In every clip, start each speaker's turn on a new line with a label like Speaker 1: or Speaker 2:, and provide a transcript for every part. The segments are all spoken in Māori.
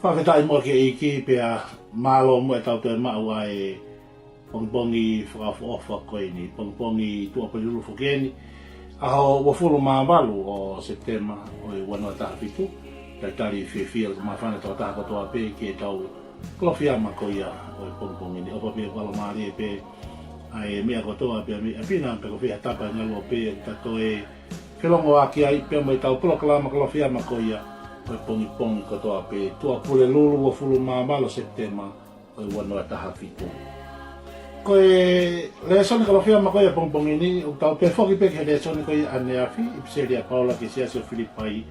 Speaker 1: whakatai mo ke iki pia malo mo e tau te mau ai pongpongi whakawha koe ni, pongpongi tua paliru whakeni. Aho wafuru maamalu o September o i wanoa taha pitu, tai tari whiawhia ka mawhana tau taha katoa pe ke tau klofiama ko ia o i pongpongi ni. Opa pia wala maari e pe ai mea kotoa pia mi apina pe ko whia tapa ngalo pe tato e whilongo aki ai pia mai tau kloklama klofiama ko ia o i pongi kotoa pe tua pule lulu wafuru maamalu September o i wanoa taha pitu. Koe leasoni kalofia makoia pongpongi ni o tau pe foki pe ke leasoni koe aneafi ipseria Paula ke siasio Filipai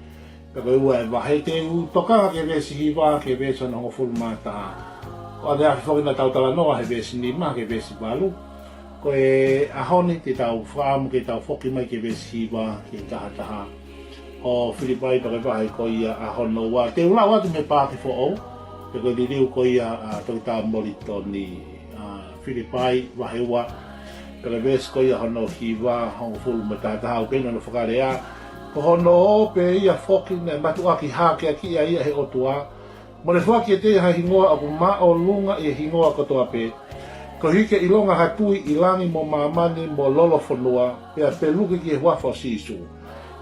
Speaker 1: pe koe ua e wahe te u tokanga ke vesi hiwa ke vesi ana hongo fulmata o aneafi foki na tau tala noa he vesi ni ma ke vesi balu koe ahoni te tau whaamu ke tau foki mai ke vesi hiwa ke taha o Filipai pe koe wahe koe ahono wa te ula watu me pāki fo au pe koe li riu koe toki tau molito ni Filipai wahewa pere ves ko ia hono hiwa hong fulu matata o pena no whakarea ko hono pe ia foki ne matua ki hake aki ia he otua mo le whaki te ha hingoa aku ma o lunga i hingoa kotoa pe ko hike ilonga hatui ilangi mo mamani mo lolo fonua pe peluki ki e wafo sisu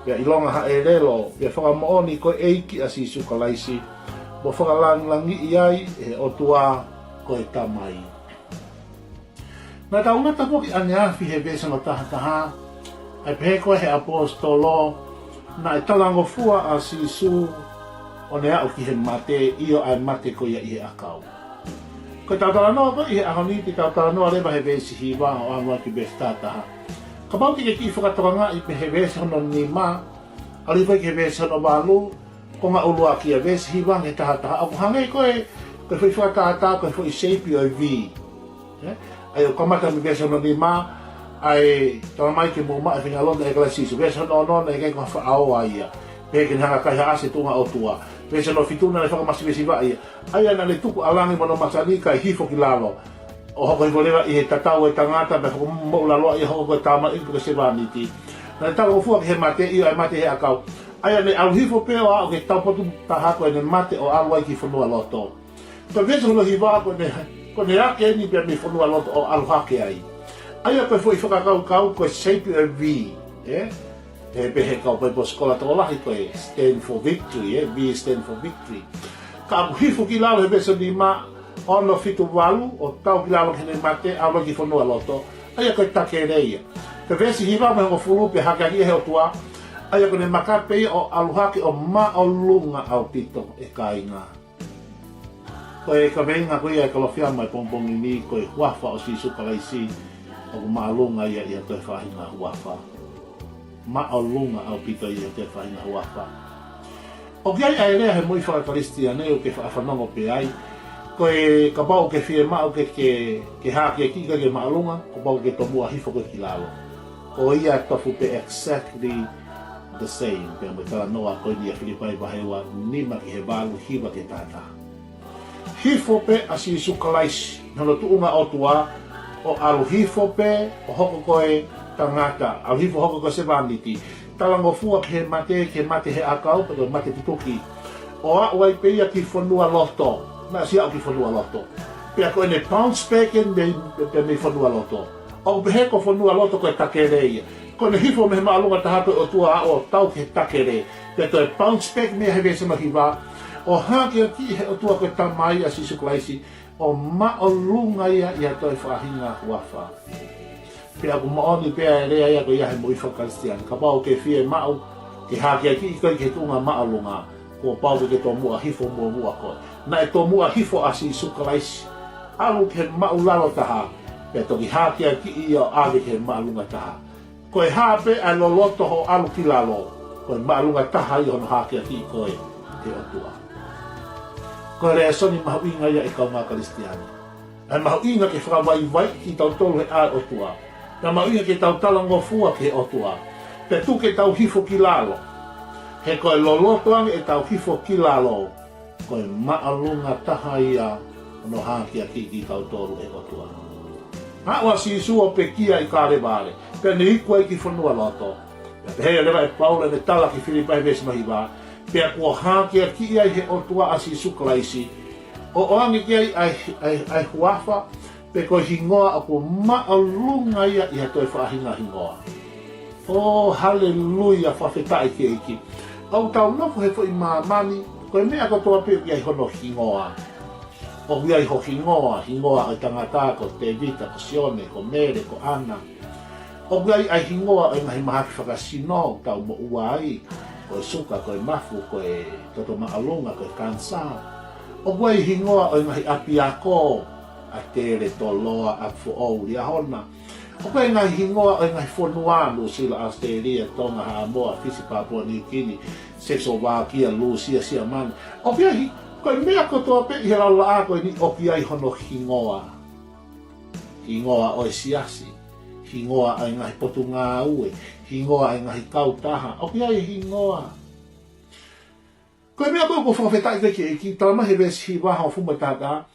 Speaker 1: pe ilonga ha e lelo pe whakamooni ko eiki a sisu kalaisi mo whakalangi iai e otua ko e tamai. Na taunga tapoki aneafi he vesa no taha ai pehe koe he apostolo na e talango fua a sisu o ne au ki he mate io ai mate ko ia i he akau. Koe tautala noa ko i he ahoniti tautala noa reba he vesi hiwa o anua ki besta taha. Ka pau ki ki whakatoranga i pehe vesi hono nima aliwai ki he vesi hono walu ko nga ulua ki a vesi hiwa nge taha. Aku hangei koe whi whakata koe whi seipi o vi. Ai o kamata mi vesa no ni ma ai tama mai ke mo ma finga londa e klasi so vesa no e ke ko fa ao ai pe ke hanga ka ha se tunga o tua vesa no fituna le fa masi vesi vai ai ana le tuku alangi mo no masani ka hifo ki lalo o ho ko voleva i tatau e tangata be ko mo lalo i ho ko tama i ko se vani ti na talo fu ke mate i ai mate he akau ai ana au hifo pe o ke tapotu taha ko ne mate o alwa ki fo no loto to vesa no hiva ko ne ko ne ake ni pe me fonua loto o alhake ai. Ai a koe foi whakakau koe shape a V, e pehe kau pe po skola tō lahi koe stand for victory, V stand for victory. Ka apu hifu ki lalo he beso ni ma ono fitu walu o tau ki lalo kene mate awa ki fonua loto, ai a koe take reia. Pe vesi hiwa me hongo fulu pe hakaki he o tua, ai a koe ne makape o aluhake o ma o lunga au pito e kainga. Koe ka venga koe e kalofia mai pongpongi ni koe huafa o sisu kalaisi o maalunga ia koe whahinga huafa. Maalunga au pito ia koe whahinga huafa. O kiai ai rea he mui whakakaristia ne o ke whaafanongo pe ai. Koe ka pao ke whie mao ke hake kika ke maalunga, ko pao ke tomua hifo koe ki lalo. O ia tofu pe exactly the same. Pe mo tala noa koe ni a Filipai wahewa nima ki he balu hiwa ke tata. Hifo pe a sisu kalaisi, nono tuunga o tua, o alu hifo pe, o hoko koe tangata, alu hifo hoko koe se vaniti. Talango fua ke mate he akau, pe mate tutuki. O a uai pe ia ki whanua loto, na si au ki whanua loto. Pe a koe ne pounce peken me whanua loto. O pe he ko whanua loto koe takereia. Koe ne hifo me he maalunga tahato o tua o tau ke takere. Pe koe pounce pek me he vese mahiwa, o hake ki he o tua koe tamai a sisu kalaisi o ma o lunga ia toi whahinga huafa. Pe aku maoni pea e rea ia ko ia he mui whakaristian. Ka pao ke whie mau ke hake ki koe ke tunga ma o lunga. Ko pao ke tō mua hifo mua koe. Na e tō mua hifo a sisu kalaisi. Alu ke mau lalo taha. Pe toki hake ki ia o ave ke ma lunga taha. Koe hape a loloto ho alu ki lalo. Koe ma lunga taha i hono hake ki koe te o tua. Koe rea soni mahu inga ia i kau mā karistiani. Ai mahu inga ke whakawai ki tau tolu he a o tua. Na mahu inga ke tau talango fua ke o tua. Pe tu ke tau hifo ki lalo. He koe lolotoang e tau hifo ki lalo. Koe maalunga taha ia no hākia ki tau tolu e o tua. Hawa si sua pe kia i kāre vāre. Pe ne hikua i ki whanua loto. Pe hea lewa e paula ne tala ki Filipai vesi mahi vā. Pea kua hākia ki ai he otua asi sukalaisi. O angi ki ai huafa, pe ko hingoa a ko maalunga ia i hatoi whaahinga hingoa. Oh, hallelujah, whawhetai ki eiki. Au tau nofu he fo i mamani, koe mea katoa pe i ai hono hingoa. O i ai ho hingoa ai tangata ko te vita, ko sione, ko mere, ko ana. O ai hingoa ai ngahi mahaki whakasino, tau mo ua ai. Koe suka, koe mafu, koe toto maalunga, koe kansa. O ai hingoa ai ngahi api ako, a tere to loa a fu o lia hona. O kai ngai hingoa ai ngai fonuanu sila Australia, Tonga, Samoa, Fiji, Papua New Guinea, Czechoslovakia, Lucia, Siaman. O kai koe mea kotoa pe i he laula a koe ni o ai hono hingoa. Hingoa o siasi. Hingoa ai ngai potunga ue. Hingoa ai ngai kautaha. O ai hingoa. Koe mea koe ko whawhetai veke ki talama he vesi waha o fumatata.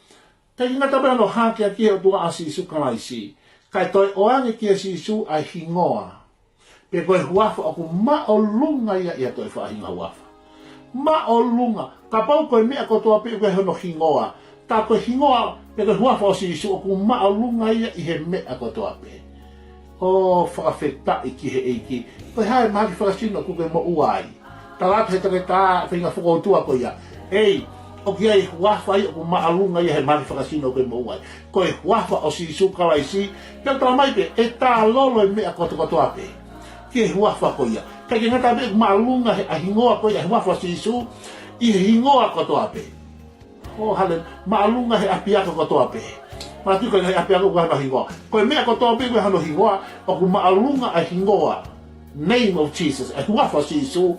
Speaker 1: Kai ngata bea no hākia ki o tua asi sukalaisi. Kai toi oange ki a sisu ai hingoa. Pe koe huafa o ku maolunga ia toi whaahinga huafa. Maolunga. Ka pau koe mea kotoa pe koe hono hingoa. Ta koe hingoa pe koe huafa o sisu o ku maolunga ia i he mea kotoa pe. O whakawhetai ki he eiki. Koe hae mahaki whakasino ku koe mo uai. Ta rata he take tā whinga whakotua koe ia. Ei, o ki ai huafa i o ku maalunga ia he mahaki whakasino koe mo uai. Koe huafa o sisu kalaisi. Pea tala mai pe, e tā lolo e mea kotoa pe. Ki he huafa koe ia. Kai ke ngata me maalunga he a hingoa koe ia he huafa sisu. I he hingoa kotoa pe. O hale, maalunga he apiaka kotoa pe. Matu koe he apiaka koe hano hingoa. Koe mea kotoa pe koe hano hingoa. O ku maalunga a hingoa. Name of Jesus. E huafa sisu.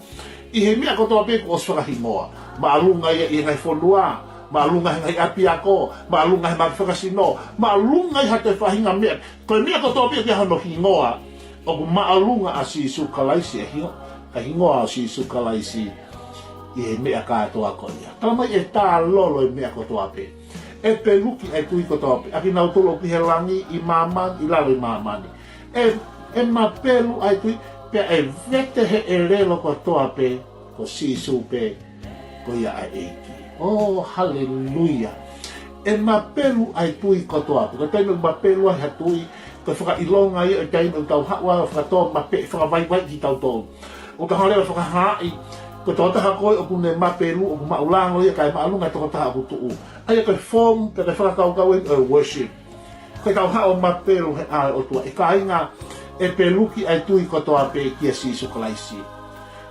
Speaker 1: I he mea kotoa pe koe oswaka hingoa. Maalunga ia i ngai fonua. Maalunga he ngai apiako. Maalunga he mawhakasino. Maalunga i hate whahinga mea. Koe mea kotoa pe koe hano hingoa. O ku maalunga a sisu kalaisi. A hingoa a sisu kalaisi. I he mea kātoa koe ia. Tala mai e tā lolo i mea kotoa pe. E peluki ai tui kotoa pe. Aki nau tolo ki he langi i mamani, i lalo i mamani. E mapelu ai tui. Pea e vete he e relo kotoa pe. Ko sisu pe. Ko ia ai eiki. Oh, hallelujah. E mapelu ai tui kotoa pe. Ko taino mapelu ai hatui. Ko whakailonga i o taino tau hawa. Whakatoa mape, whakawaiwai ki tau tō. O ka harewa whakahai. Ko tō taha koe o kune mapelu o ku maulango ia kai maalunga tō taha ku tuu. Aia koe form te kai whakakau e worship. Koe tau hao mapelu he ae o tua. E ka inga e peluki ai tui kotoa pe kia sisu kalaisi.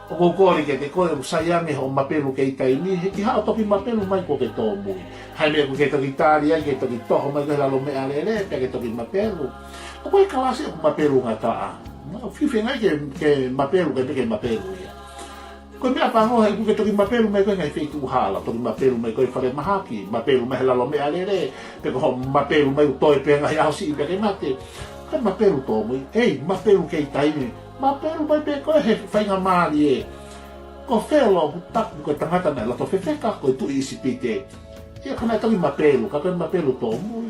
Speaker 1: O ko kore ke te koe o saiange ho mapelu ke itai ni. I hao toki mapelu mai ko ke tō mui. Hai mea ko ke toki tāria, ke toki toho mai koe lalo mea lere, pe ke toki mapelu. O koe kalasi o mapelu ngataa. Whiwhi ngai ke mapelu ke mapelu ia. Koe mea whango hei kuke toki mapelu mai koe ngai wheitu hala. Toki mapelu mai koe whare mahaki. Mapelu mai he lalo mea lere. Pe ko mapelu mai utoi pe ngai hausi i peke mate. Koe mapelu tō mui. Ei, mapelu kei taimi. Mapelu mai pe koe he whainga maari e. Ko whelo hutaku koe tangata nei lato whewheka koe tui isi pite. Ia kanai toki mapelu. Ka koe mapelu tō mui.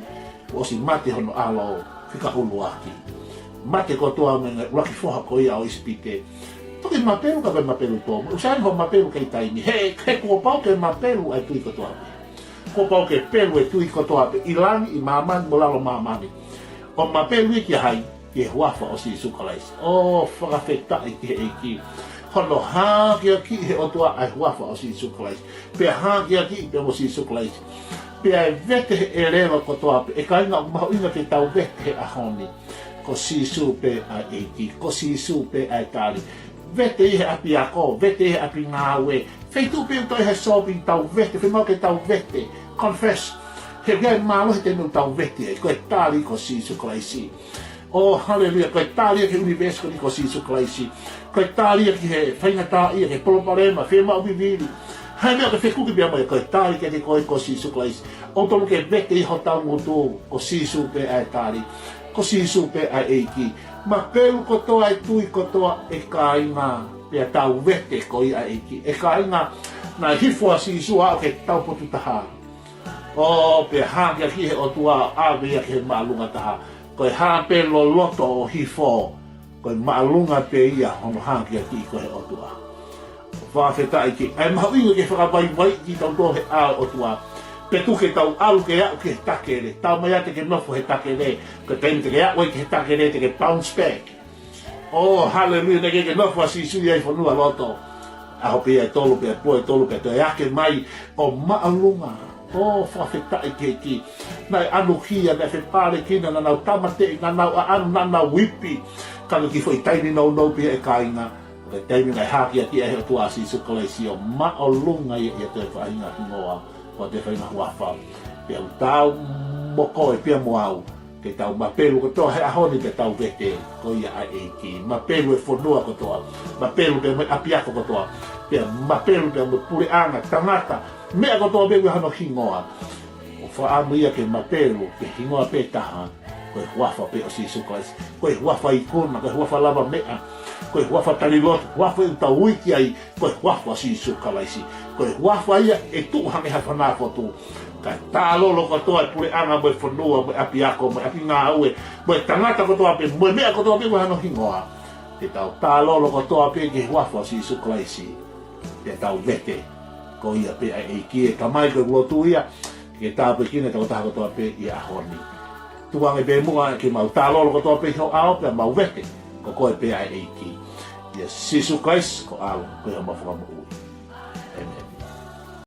Speaker 1: Osi mate hono alo whikahulu aki. Mate ko toa me laki whoha ko ia o isi pite. Toki mapelu ka koe mapelu tō mui. Usani ho mapelu kei taimi. He kua pau ke mapelu ai tui kotoa me. Kua pau ke pelu e tui kotoa me. I langi, i mamani, mo lalo mamani. O mapelu i ki hai, ki he huafa o si sukalaisi. O whakawhetai ki he eiki. Hono hākia ki he otua ai huafa o si sukalaisi. Pea hākia ki pe mo si sukalaisi. Pea e vete he e rewa kotoa pe. E ka inga maho inga te tau vete he ahoni. Ko sisu pe ai eiki. Ko sisu pe ai tari. Vete i he api ako. Vete i he api ngāwe. Feitu pe utoi he shopping tau vete. Whemau ke tau vete. Confess. He gai malo he tenu tau vete. Koe tari ko sisu kalaisi. Oh, hallelujah. Koe tari ke universo ko sisu kalaisi. Koe tari ki he whaingata ia ke poloparema. Whema ubi viri. Hai mea ke whekuki pia mai. Koe tari ke te koe ko sisu kalaisi. O tolu ke vete i ho tau ngutu. Ko sisu pe ai tari. Ko sisu pe ai eiki. Ma pelu kotoa e tui kotoa e ka inga. Pea tau vete ko i ai eiki. E ka inga na hifua sisu a o ke tau potu taha. O pe hākia ki he o tua āwea ki he maalunga taha. Koe hāpe lo loto o hifo. Koe maalunga pe ia hono hākia ki ko he o tua. whawheta i ki. Ai mahu ingo ke whakawai wai ki tau tō he ao o tua. Pe tu ke tau alu ke au ke he take re. Tau mai ate ke nofo he take re. Ke tēni te ke au ke he take re te ke bounce back. Oh, hallelujah, ne ke nofo a sisui ai whanua loto. Aho pia e tolu pia poe tolu pia te ake mai o maalunga. Oh, whawheta i ke ki. Nai anu hia, ne whepare kina, na nau tamate, na nau anu, na nau wipi. Kano ki fwoi taini nau nau pia e kainga. Ke taimi ngai haki a ki e heo tua si sukolesi o maalunga i e te whainga hingoa. O te whainga huawhau. Pia utau moko e pia moau. Ke tau mapelu kotoa he ahoni te tau vete. Ko ia ai e ki. Mapelu e whanua kotoa. Mapelu te mai apiako kotoa. Pia mapelu te mai pure anga, tangata. Mea kotoa bewe hano hingoa. O whaamu ia ke mapelu, ke hingoa pe taha. Koe huafa pe o sisu koes. Koe huafa i kuna, koe huafa lava mea. Koe huafa talilotu, huafa i uta wiki ai. Koe huafa sisu kalaisi. Koe huafa ia e tu hangi hawhanako tu. Kai tālolo kotoa e pure anga moe whanua, moe apiako, moe api ngā aue. Moe tangata kotoa pe, moe mea kotoa pe moe hano hingoa. Te tau tālolo kotoa pe ke huafa sisu kalaisi. Te tau vete. Ko ia pe ai e ki e tamai koe ulotu ia. Ke tā pe kine te kotaha kotoa pe i ahoni. Tuange pe mua ke mau tālolo kotoa pe hio ao pe mau vete. Ko koe pe ai e ki. Ia sisu kais ko alo koe hama whakamu ui.